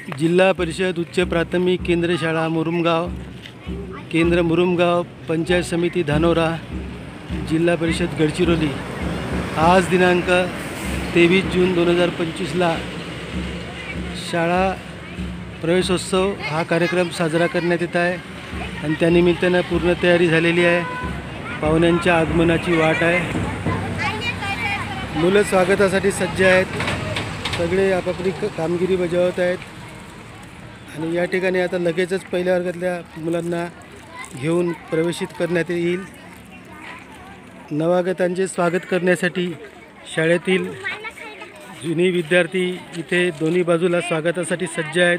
जिल्हा परिषद उच्च प्राथमिक केंद्र शाळा मुरुमगाव, केंद्र मुरुमगाव, पंचायत समिती धानोरा, जिल्हा परिषद गडचिरोली। आज दिनांक 23 जून 2025ला शाळा प्रवेशोत्सव हा कार्यक्रम साजरा करण्यात येत आहे आणि त्यानिमित्तानं पूर्ण तयारी झालेली आहे। पाहुण्यांच्या आगमनाची वाट आहे। मुलं स्वागतासाठी सज्ज आहेत। सगळे आपापली कामगिरी बजावत आहेत आणि या ठिकाणी आता लगेचच पहिल्या वर्गातल्या मुलांना घेऊन प्रवेशित करण्यात येईल। नवागतांचे स्वागत करण्यासाठी शाळेतील जुनी विद्यार्थी इथे दोन्ही बाजूला स्वागतासाठी सज्ज आहेत।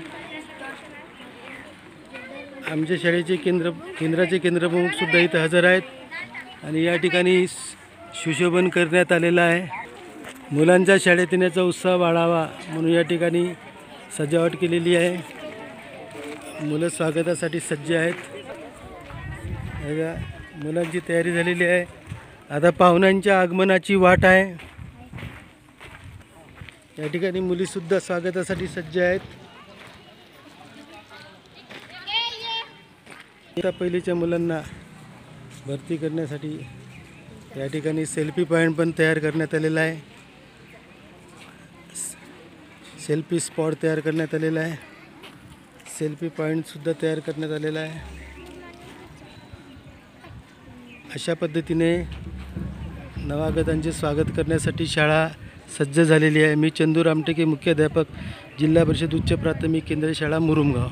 आमच्या शाळेचे केंद्राचे केंद्रप्रमुख सुद्धा इथे हजर आहेत आणि या ठिकाणी सुशोभन करण्यात आलेलं आहे। मुलांच्या शाळेत येण्याचा उत्साह वाढावा म्हणून या ठिकाणी सजावट केलेली आहे। मुलं स्वागतासाठी सज्ज आहेत। मुलांची तयारी झालेली आहे। आता पाहुण्यांच्या आगमनाची वाट आहे। या ठिकाणी मुलीसुद्धा स्वागतासाठी सज्ज आहेत। आता पहिलीच्या मुलांना भरती करण्यासाठी या ठिकाणी सेल्फी पॉईंट पण तयार करण्यात आलेला आहे। सेल्फी स्पॉट तयार करण्यात आलेला आहे। सेल्फी पॉईंटसुद्धा तयार करण्यात आलेला आहे। अशा पद्धतीने नवागतांचे स्वागत करण्यासाठी शाळा सज्ज झालेली आहे। मी चंदू रामटेके, मुख्याध्यापक, जिल्हा परिषद उच्च प्राथमिक केंद्र शाळा मुरुमगाव।